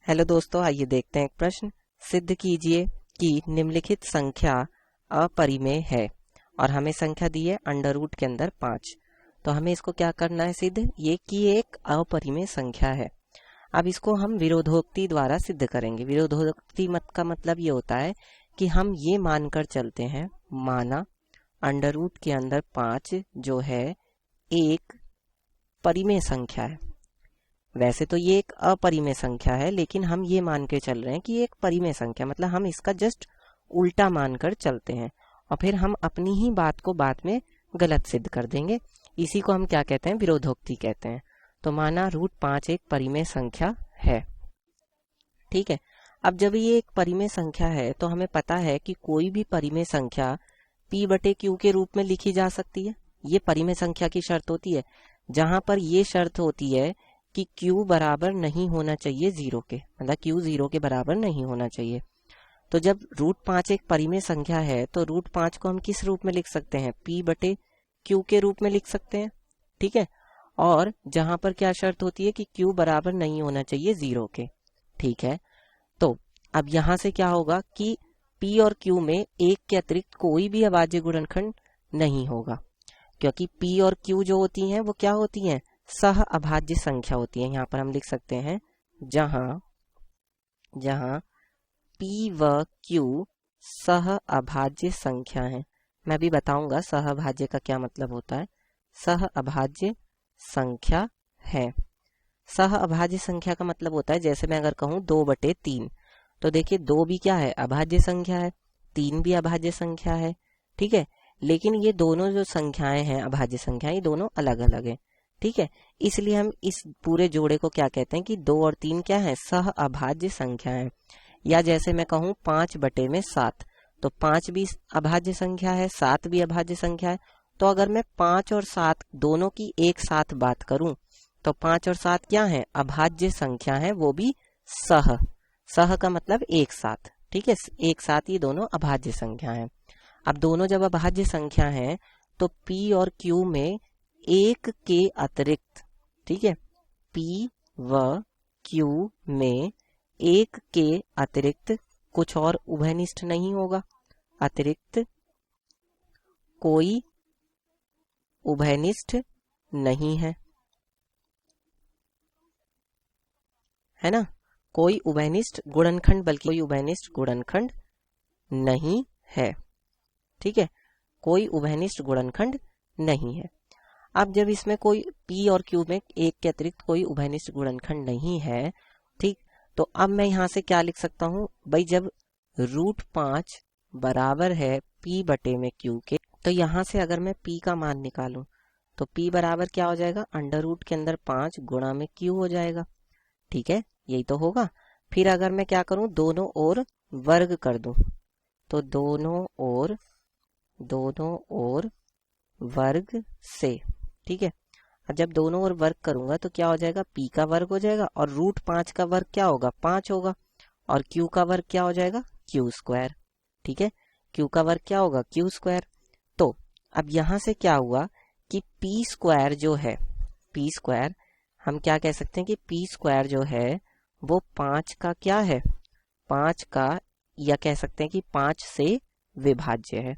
Hello दोस्तों, आइए देखते हैं एक प्रश्न। सिद्ध कीजिए कि निम्नलिखित संख्या अपरिमेय है और हमें संख्या दी है अंडर रूट के अंदर 5। तो हमें इसको क्या करना है सिद्ध, ये कि एक अपरिमेय संख्या है। अब इसको हम विरोधोक्ति द्वारा सिद्ध करेंगे। विरोधोक्ति मत का मतलब ये होता है कि हम ये मानकर चलते हैं, माना अंडर रूट के अंदर 5 जो है एक परिमेय संख्या है। वैसे तो ये एक अपरिमेय संख्या है, लेकिन हम ये मान के चल रहे हैं कि ये एक परिमेय संख्या, मतलब हम इसका जस्ट उल्टा मानकर चलते हैं और फिर हम अपनी ही बात को बाद में गलत सिद्ध कर देंगे। इसी को हम क्या कहते हैं, विरोधोक्ति कहते हैं। तो माना √5 एक परिमेय संख्या है, ठीक है। अब जब ये एक परिमेय संख्या है तो हमें पता है कि कोई भी परिमेय संख्या P/Q के रूप में लिखी जा सकती है। ये परिमेय संख्या की शर्त होती है, जहां पर ये शर्त होती है कि Q बराबर नहीं होना चाहिए 0 के, मतलब Q 0 के बराबर नहीं होना चाहिए। तो जब √5 एक परिमेय संख्या है तो √5 को हम किस रूप में लिख सकते हैं, P/Q के रूप में लिख सकते हैं, ठीक है। और जहां पर क्या शर्त होती है कि Q बराबर नहीं होना चाहिए 0 के, ठीक है। तो अब यहां से क्या होगा कि P और Q में एक के अतिरिक्त कोई भी अभाज्य गुणनखंड नहीं होगा, क्योंकि P और Q जो होती हैं वो क्या होती हैं, सह अभाज्य संख्या होती है। यहाँ पर हम लिख सकते हैं जहां P व Q सह अभाज्य संख्या है। मैं भी बताऊंगा सह अभाज्य का क्या मतलब होता है। सह अभाज्य संख्या है। सह अभाज्य संख्या का मतलब होता है, जैसे मैं अगर कहूं 2/3, तो देखिए 2 भी क्या है, अभाज्य संख्या है, 3 भी अभाज्य संख्या है, ठीक है। लेकिन ये दोनों जो संख्याएं हैं अभाज्य संख्याएं, ये दोनों अलग अलग है, ठीक है। इसलिए हम इस पूरे जोड़े को क्या कहते हैं कि 2 और 3 क्या है, सह अभाज्य संख्या है। या जैसे मैं कहूं 5/7, तो 5 भी अभाज्य संख्या है, 7 भी अभाज्य संख्या है। तो अगर मैं 5 और 7 दोनों की एक साथ बात करूं तो 5 और 7 क्या है, अभाज्य संख्या है, वो भी सह। सह का मतलब एक साथ, ठीक है, एक साथ ये दोनों अभाज्य संख्या है। अब दोनों जब अभाज्य संख्या है तो P और Q में एक के अतिरिक्त, ठीक है, P व Q में एक के अतिरिक्त कुछ और उभयनिष्ठ नहीं होगा। अतिरिक्त कोई उभयनिष्ठ नहीं है ना, कोई उभयनिष्ठ गुणनखंड, बल्कि कोई उभयनिष्ठ गुणनखंड नहीं है, ठीक है, कोई उभयनिष्ठ गुणनखंड नहीं है। अब जब इसमें कोई P और Q में एक के अतिरिक्त कोई उभयनिष्ठ गुणनखंड नहीं है, ठीक, तो अब मैं यहां से क्या लिख सकता हूं भाई, जब √5 बराबर है P/Q के, तो यहां से अगर मैं P का मान निकालूं तो P बराबर क्या हो जाएगा, अंडर रूट के अंदर 5 गुणा में Q हो जाएगा, ठीक है, यही तो होगा। फिर अगर मैं क्या करूं, दोनों ओर वर्ग कर दूं, तो दोनों ओर वर्ग से, ठीक है। और जब दोनों ओर वर्ग करूंगा तो क्या हो जाएगा, P का वर्ग हो जाएगा और √5 का वर्ग क्या होगा, 5 होगा, और Q का वर्ग क्या हो जाएगा, Q², ठीक है। Q का वर्ग क्या होगा, Q²। तो अब यहां से क्या हुआ कि P² जो है, P² हम क्या कह सकते हैं कि P² जो है वो 5 का क्या है, 5 का, या कह सकते हैं कि 5 से विभाज्य है।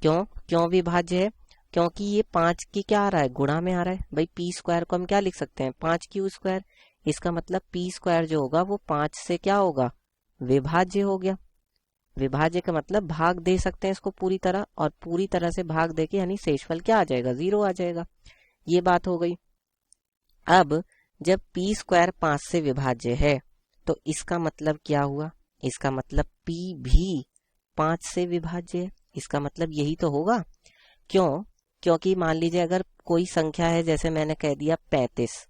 क्यों विभाज्य है, क्योंकि ये 5 की क्या आ रहा है, गुणा में आ रहा है। भाई P² को हम क्या लिख सकते हैं, 5Q²। इसका मतलब P² जो होगा वो 5 से क्या होगा, विभाज्य हो गया। विभाज्य का मतलब भाग दे सकते हैं इसको पूरी तरह, और पूरी तरह से भाग देके यानी शेषफल क्या आ जाएगा, 0 आ जाएगा। ये बात हो गई। अब जब P² 5 से विभाज्य है तो इसका मतलब क्या हुआ, इसका मतलब P भी 5 से विभाज्य है। इसका मतलब यही तो होगा। क्योंकि मान लीजिए अगर कोई संख्या है, जैसे मैंने कह दिया 35,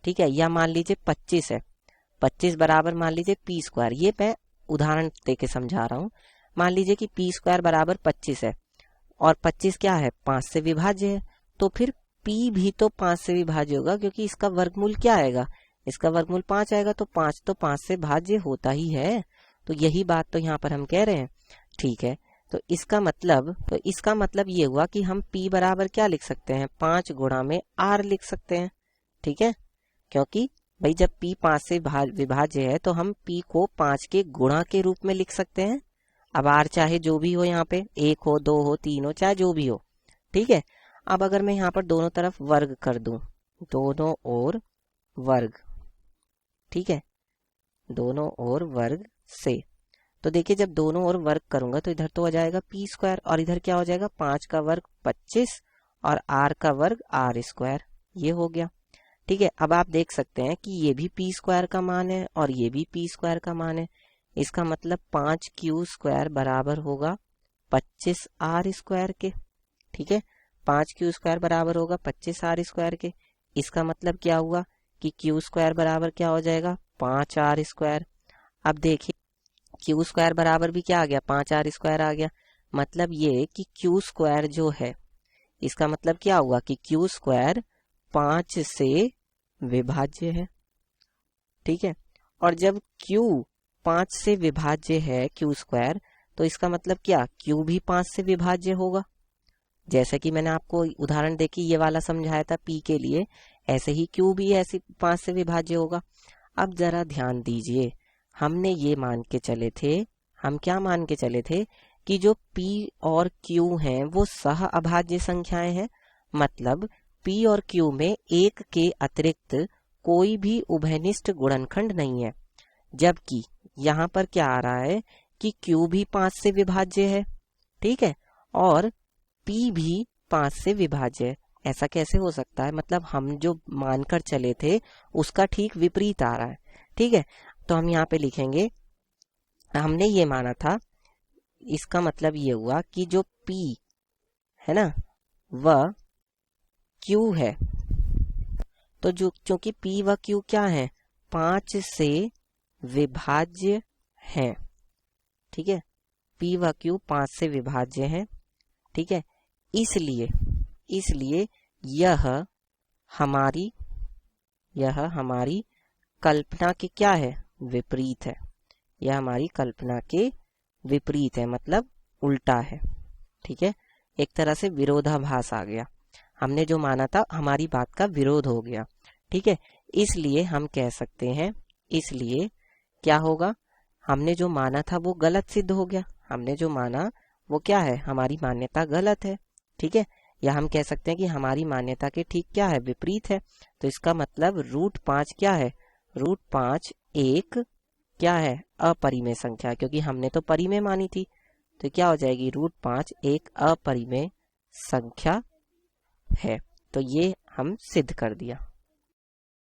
ठीक है, या मान लीजिए 25 है, 25 बराबर मान लीजिए P², ये मैं उदाहरण देके समझा रहा हूं। मान लीजिए कि P² बराबर 25 है और 25 क्या है, 5 से विभाज्य है, तो फिर P भी तो 5 से विभाज्य होगा, क्योंकि इसका वर्गमूल क्या आएगा, इसका वर्गमूल 5 आएगा, तो 5 तो 5 से भाज्य होता ही है। तो यही बात तो यहाँ पर हम कह रहे हैं, ठीक है। तो इसका मतलब ये हुआ कि हम P बराबर क्या लिख सकते हैं, 5 गुणा में R लिख सकते हैं, ठीक है, क्योंकि भाई जब p 5 से विभाज्य है तो हम p को 5 के गुणा के रूप में लिख सकते हैं। अब r चाहे जो भी हो, यहाँ पे 1 हो, 2 हो, 3 हो, चाहे जो भी हो, ठीक है। अब अगर मैं यहाँ पर दोनों तरफ वर्ग कर दूं, दोनों ओर वर्ग, ठीक है, दोनों ओर वर्ग से, तो देखिए जब दोनों ओर वर्ग करूंगा तो इधर तो हो जाएगा p स्क्वायर और इधर क्या हो जाएगा 5 का वर्ग 25 और r का वर्ग r स्क्वायर, ये हो गया। ठीक है, अब आप देख सकते हैं कि ये भी p स्क्वायर का मान है और ये भी p स्क्वायर का मान है। इसका मतलब 5q स्क्वायर बराबर होगा 25r स्क्वायर के। ठीक है, 5q स्क्वायर बराबर होगा 25r स्क्वायर के। इसका मतलब क्या हुआ कि q स्क्वायर बराबर क्या हो जाएगा 5r स्क्वायर। अब देखिए q स्क्वायर बराबर भी क्या आ गया 5r स्क्वायर आ गया। मतलब ये कि q स्क्वायर जो है, इसका मतलब क्या हुआ कि q स्क्वायर 5 से विभाज्य है। ठीक है, और जब q 5 से विभाज्य है q स्क्वायर, तो इसका मतलब क्या q भी 5 से विभाज्य होगा। जैसे कि मैंने आपको उदाहरण देके ये वाला समझाया था p के लिए, ऐसे ही q भी ऐसे 5 से विभाज्य होगा। अब जरा ध्यान दीजिए, हमने ये मान के चले थे, हम क्या मान के चले थे कि जो p और q हैं वो सह अभाज्य संख्याएं हैं। मतलब p और q में एक के अतिरिक्त कोई भी उभयनिष्ठ गुणनखंड नहीं है। जबकि यहाँ पर क्या आ रहा है कि q भी 5 से विभाज्य है, ठीक है, और p भी 5 से विभाज्य है। ऐसा कैसे हो सकता है? मतलब हम जो मानकर चले थे उसका ठीक विपरीत आ रहा है। ठीक है, तो हम यहाँ पे लिखेंगे हमने ये माना था, इसका मतलब ये हुआ कि जो p है ना वह q है, तो जो क्योंकि p व q क्या है 5 से विभाज्य है। ठीक है, p व q 5 से विभाज्य है। ठीक है, इसलिए यह हमारी कल्पना के क्या है विपरीत है। यह हमारी कल्पना के विपरीत है, मतलब उल्टा है। ठीक है, एक तरह से विरोधाभास आ गया। हमने जो माना था हमारी बात का विरोध हो गया। ठीक है, इसलिए हम कह सकते हैं, इसलिए क्या होगा, हमने जो माना था वो गलत सिद्ध हो गया। हमने जो माना वो क्या है, हमारी मान्यता गलत है। ठीक है, या हम कह सकते हैं कि हमारी मान्यता के ठीक क्या है विपरीत है। तो इसका मतलब √5 क्या है, √5 एक क्या है अपरिमेय संख्या, क्योंकि हमने तो परिमेय मानी थी। तो क्या हो जाएगी √5 एक अपरिमेय संख्या है। तो ये हम सिद्ध कर दिया।